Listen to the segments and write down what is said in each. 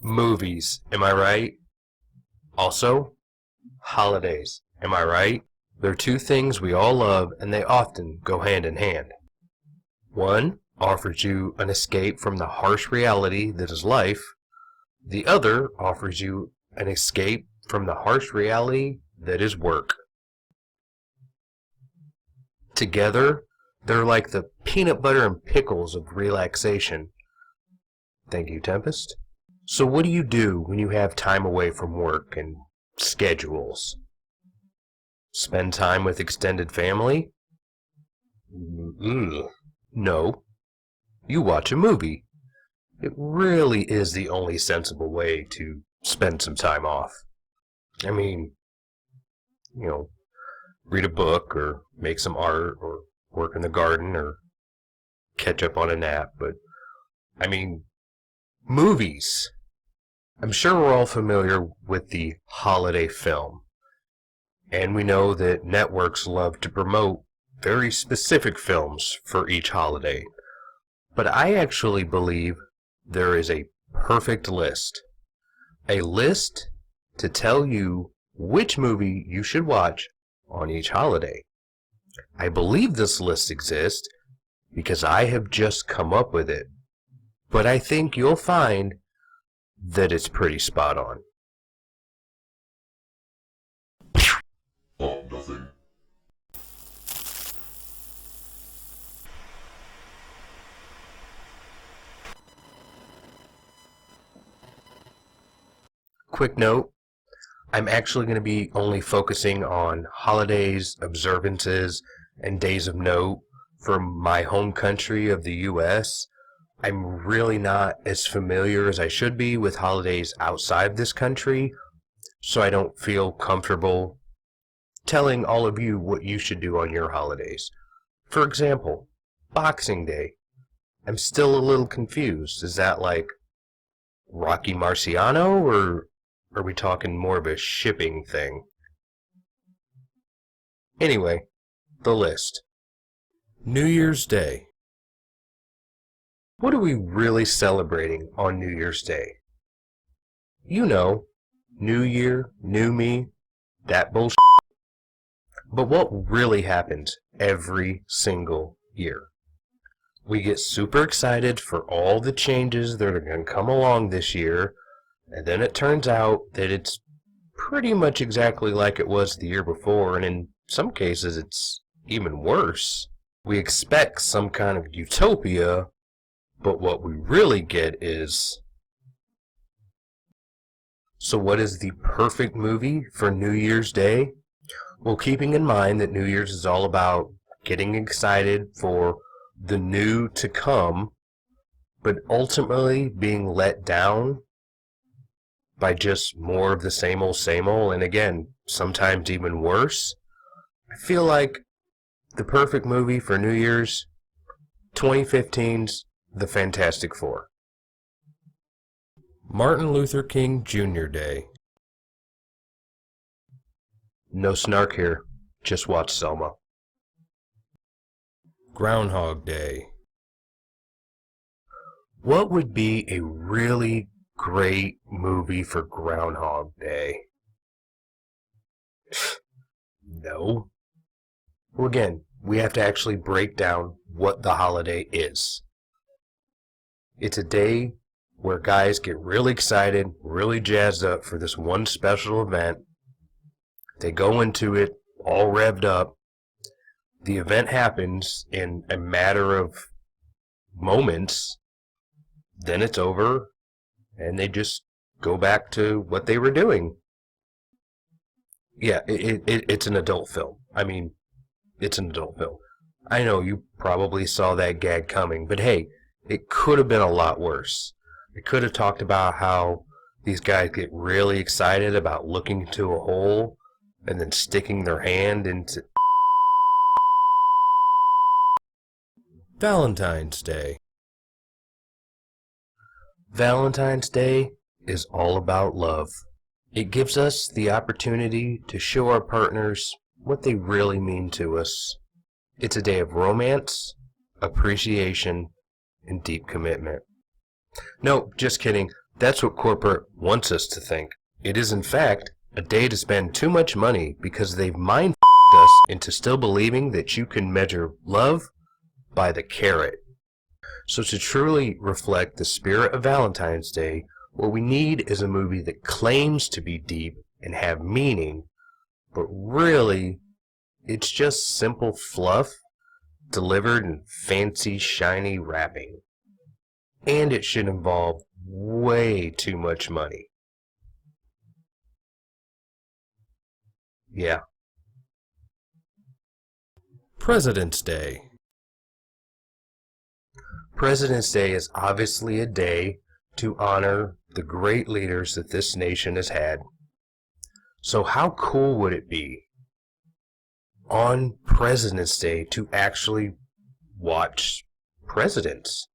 Movies, am I right? Also, holidays, am I right? They're two things we all love and they often go hand in hand. One offers you an escape from the harsh reality that is life. The other offers you an escape from the harsh reality that is work. Together, they're like the peanut butter and pickles of relaxation. Thank you, Tempest. So what do you do when you have time away from work and schedules? Spend time with extended family? No. You watch a movie. It really is the only sensible way to spend some time off. I mean, read a book or make some art or work in the garden or catch up on a nap, but movies. I'm sure we're all familiar with the holiday film, and we know that networks love to promote very specific films for each holiday, but I actually believe there is a perfect list. A list to tell you which movie you should watch on each holiday. I believe this list exists because I have just come up with it, but I think you'll find that it's pretty spot on. PopNothing. Quick note, I'm actually going to be only focusing on holidays, observances, and days of note from my home country of the U.S. I'm really not as familiar as I should be with holidays outside this country, so I don't feel comfortable telling all of you what you should do on your holidays. For example, Boxing Day. I'm still a little confused. Is that like Rocky Marciano, or are we talking more of a shipping thing? Anyway, the list. New Year's Day. What are we really celebrating on New Year's Day? You know, New Year, New Me, that bullshit. But what really happens every single year? We get super excited for all the changes that are going to come along this year, and then it turns out that it's pretty much exactly like it was the year before, and in some cases it's even worse. We expect some kind of utopia, but what we really get is... So what is the perfect movie for New Year's Day? Well, keeping in mind that New Year's is all about getting excited for the new to come, but ultimately being let down by just more of the same old, and again, sometimes even worse, I feel like the perfect movie for New Year's, 2015's The Fantastic Four. Martin Luther King Jr. Day. No snark here, just watch Selma. Groundhog Day. What would be a really great movie for Groundhog Day? No. Well, again, we have to actually break down what the holiday is. It's a day where guys get really excited, really jazzed up for this one special event. They go into it all revved up. The event happens in a matter of moments. Then it's over, and they just go back to what they were doing. Yeah, it's an adult film. It's an adult film. I know you probably saw that gag coming, but hey, it could have been a lot worse. It could have talked about how these guys get really excited about looking into a hole and then sticking their hand into... Valentine's Day. Valentine's Day is all about love. It gives us the opportunity to show our partners what they really mean to us. It's a day of romance, appreciation, and deep commitment. No, just kidding. That's what corporate wants us to think. It is, in fact, a day to spend too much money because they've mind us into still believing that you can measure love by the carrot. So to truly reflect the spirit of Valentine's Day, what we need is a movie that claims to be deep and have meaning, but really, it's just simple fluff delivered in fancy, shiny wrapping. And it should involve way too much money. Yeah. President's Day. President's Day is obviously a day to honor the great leaders that this nation has had. So how cool would it be on President's Day to actually watch presidents?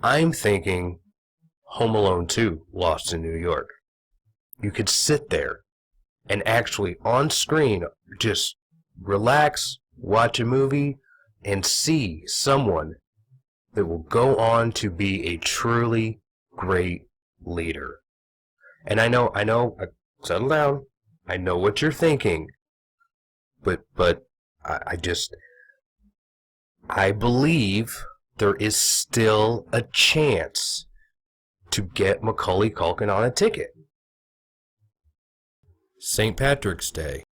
I'm thinking Home Alone 2, Lost in New York. You could sit there and actually on screen just relax, watch a movie, and see someone that will go on to be a truly great leader. And I know, settle down. I know what you're thinking, but I believe there is still a chance to get Macaulay Culkin on a ticket. St. Patrick's Day.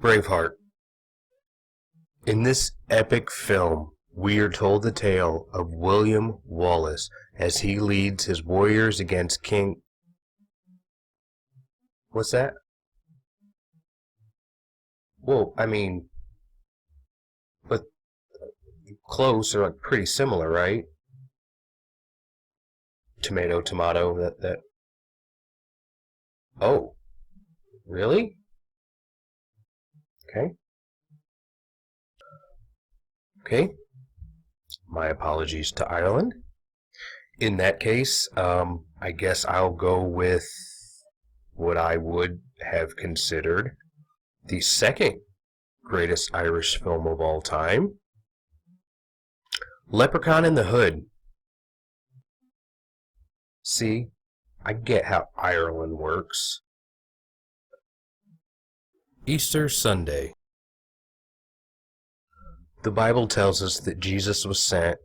Braveheart. In this epic film, we are told the tale of William Wallace as he leads his warriors against King... What's that? Well, I mean, but close are like pretty similar, right? Tomato, tomato, that. Oh, really? Okay. Okay. My apologies to Ireland. In that case, I guess I'll go with what I would have considered the second greatest Irish film of all time, Leprechaun in the Hood. See, I get how Ireland works. Easter Sunday. The Bible tells us that Jesus was sent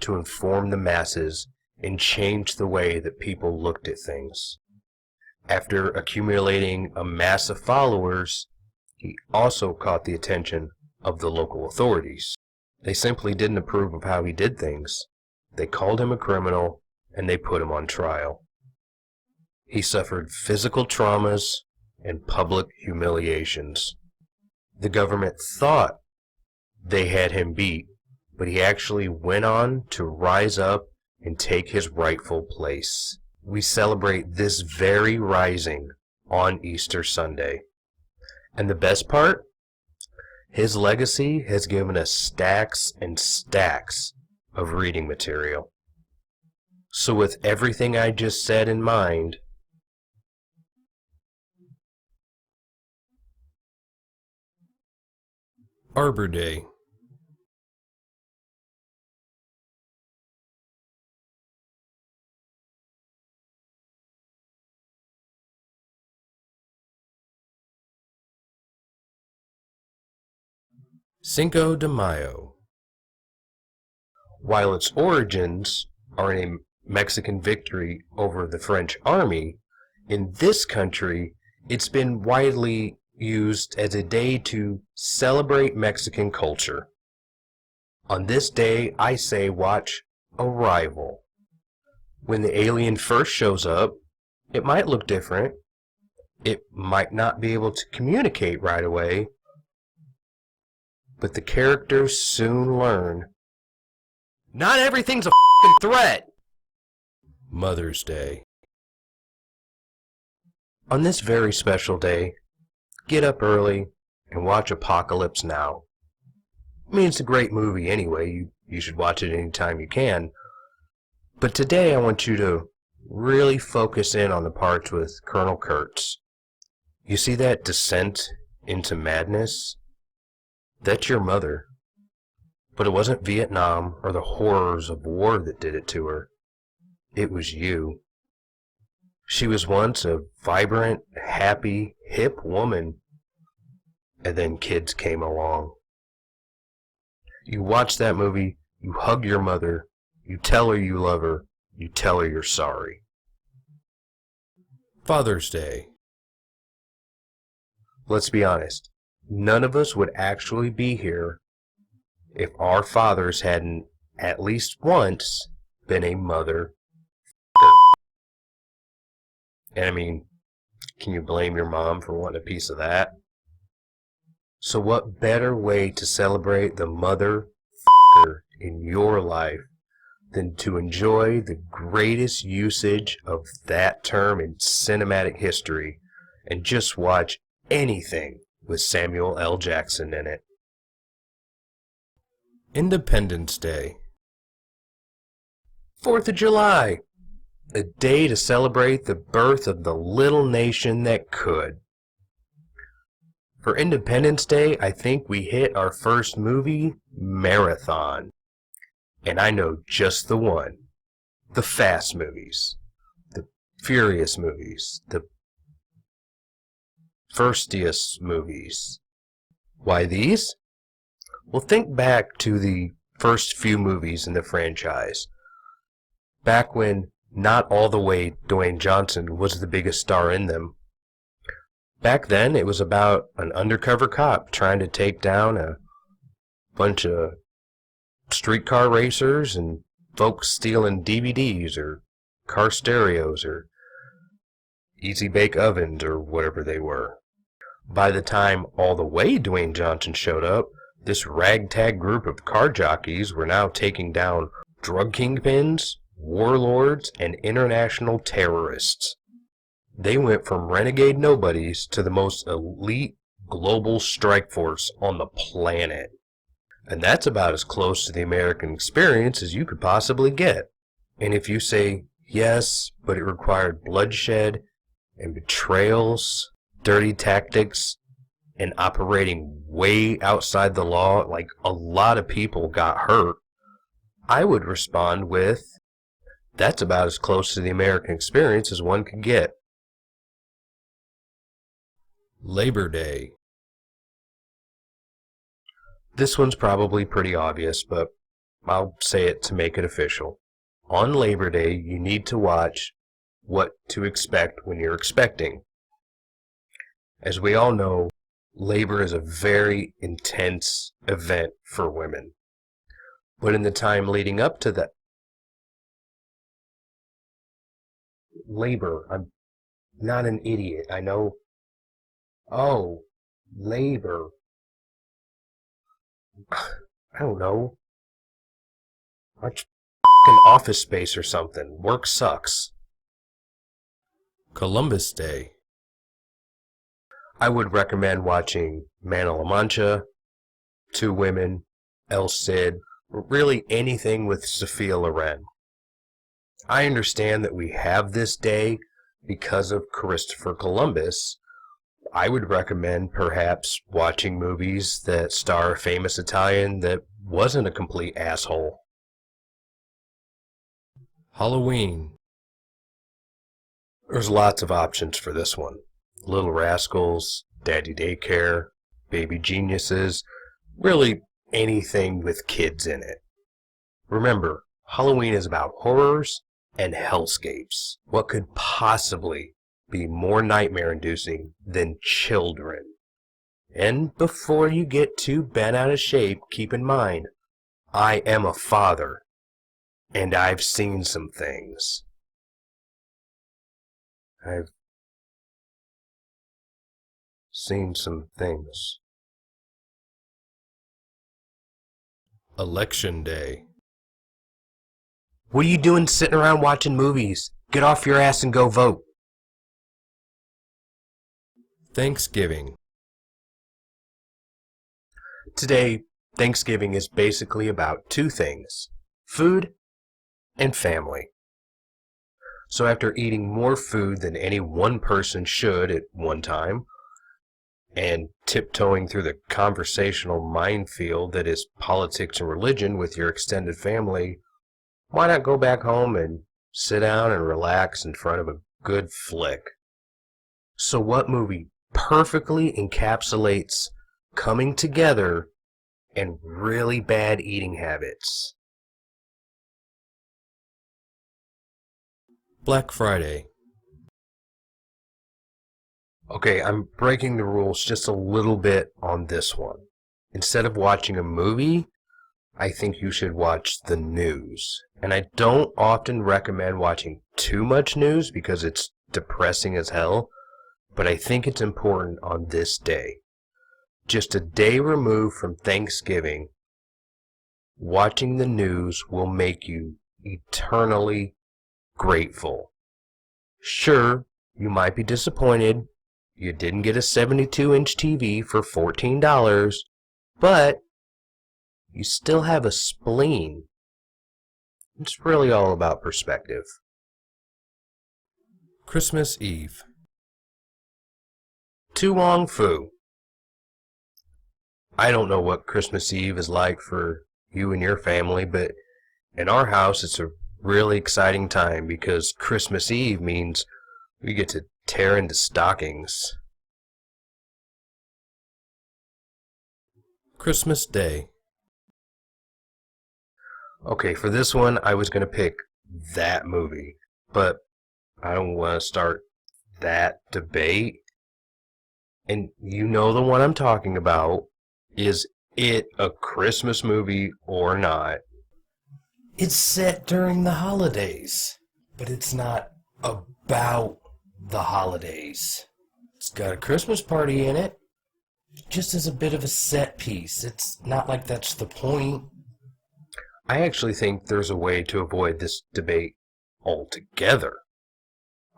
to inform the masses and change the way that people looked at things. After accumulating a mass of followers, he also caught the attention of the local authorities. They simply didn't approve of how he did things. They called him a criminal and they put him on trial. He suffered physical traumas and public humiliations. The government thought they had him beat, but he actually went on to rise up and take his rightful place. We celebrate this very rising on Easter Sunday. And the best part? His legacy has given us stacks and stacks of reading material. So with everything I just said in mind, Arbor Day. Cinco de Mayo. While its origins are in a Mexican victory over the French army, in this country it's been widely used as a day to celebrate Mexican culture. On this day, I say watch Arrival. When the alien first shows up, it might look different. It might not be able to communicate right away, but the characters soon learn not everything's a f***ing threat. Mother's Day. On this very special day, get up early and watch Apocalypse Now. I mean, it's a great movie anyway. You should watch it anytime you can. But today I want you to really focus in on the parts with Colonel Kurtz. You see that descent into madness? That's your mother. But it wasn't Vietnam or the horrors of war that did it to her. it was you. She was once a vibrant, happy, hip woman, and then kids came along. You watch that movie, you hug your mother, you tell her you love her, you tell her you're sorry. Father's Day. Let's be honest, none of us would actually be here if our fathers hadn't at least once been a mother. And I mean, can you blame your mom for wanting a piece of that? So what better way to celebrate the mother in your life than to enjoy the greatest usage of that term in cinematic history and just watch anything with Samuel L. Jackson in it? Independence Day. 4th of July. A day to celebrate the birth of the little nation that could. For Independence Day, I think we hit our first movie marathon. And I know just the one. The Fast movies. The Furious movies. The Firstiest movies. Why these? Well, think back to the first few movies in the franchise. Back when not all the way Dwayne Johnson was the biggest star in them. Back then, it was about an undercover cop trying to take down a bunch of streetcar racers and folks stealing DVDs or car stereos or easy bake ovens or whatever they were. By the time all the way Dwayne Johnson showed up, this ragtag group of car jockeys were now taking down drug kingpins, warlords, and international terrorists. They went from renegade nobodies to the most elite global strike force on the planet. And that's about as close to the American experience as you could possibly get. And if you say, yes, but it required bloodshed and betrayals, dirty tactics, and operating way outside the law, like a lot of people got hurt, I would respond with, that's about as close to the American experience as one could get. Labor Day. This one's probably pretty obvious, but I'll say it to make it official. On Labor Day, you need to watch What to Expect When You're Expecting. As we all know, labor is a very intense event for women. But in the time leading up to that labor, I'm not an idiot, I know. Oh, labor. I don't know. Watch f***ing Office Space or something. Work sucks. Columbus Day. I would recommend watching Man of La Mancha, Two Women, El Cid, really anything with Sophia Loren. I understand that we have this day because of Christopher Columbus. I would recommend perhaps watching movies that star a famous Italian that wasn't a complete asshole. Halloween. There's lots of options for this one. Little Rascals, Daddy Daycare, Baby Geniuses, really anything with kids in it. Remember, Halloween is about horrors and hellscapes. What could possibly be more nightmare-inducing than children? And before you get too bent out of shape, keep in mind, I am a father, and I've seen some things. I've seen some things. Election Day. What are you doing sitting around watching movies? Get off your ass and go vote. Thanksgiving. Today, Thanksgiving is basically about two things: food and family. So after eating more food than any one person should at one time, and tiptoeing through the conversational minefield that is politics and religion with your extended family, why not go back home and sit down and relax in front of a good flick. So what movie perfectly encapsulates coming together and really bad eating habits? Black Friday. Okay, I'm breaking the rules just a little bit on this one. Instead of watching a movie, I think you should watch the news. And I don't often recommend watching too much news because it's depressing as hell, but I think it's important on this day. Just a day removed from Thanksgiving, watching the news will make you eternally grateful. Sure, you might be disappointed you didn't get a 72-inch TV for $14, but you still have a spleen. It's really all about perspective. Christmas Eve. Tu Wong Fu. I don't know what Christmas Eve is like for you and your family, but in our house it's a really exciting time because Christmas Eve means we get to tear into stockings. Christmas Day. Okay, for this one I was going to pick that movie, but I don't want to start that debate. And you know the one I'm talking about. Is it a Christmas movie or not? It's set during the holidays, but it's not about the holidays. It's got a Christmas party in it, just as a bit of a set piece. It's not like that's the point. I actually think there's a way to avoid this debate altogether.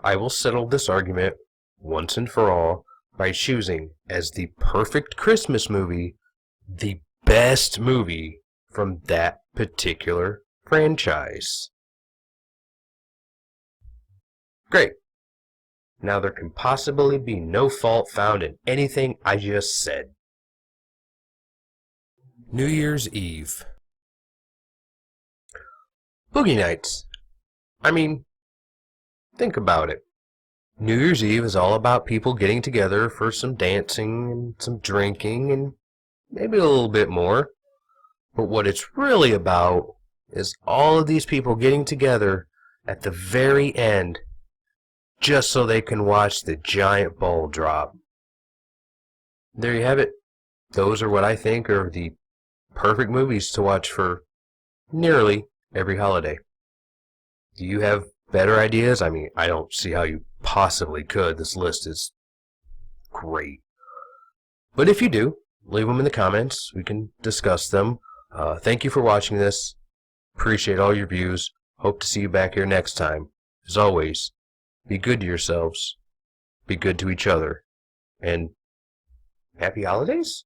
I will settle this argument once and for all by choosing as the perfect Christmas movie the best movie from that particular franchise. Great. Now there can possibly be no fault found in anything I just said. New Year's Eve. Boogie Nights. I mean, think about it. New Year's Eve is all about people getting together for some dancing and some drinking and maybe a little bit more. But what it's really about is all of these people getting together at the very end just so they can watch the giant ball drop. There you have it. Those are what I think are the perfect movies to watch for nearly every holiday. Do you have better ideas? I mean, I don't see how you possibly could. This list is great. But if you do, leave them in the comments. We can discuss them. Thank you for watching this. Appreciate all your views. Hope to see you back here next time. As always, be good to yourselves. Be good to each other. And happy holidays?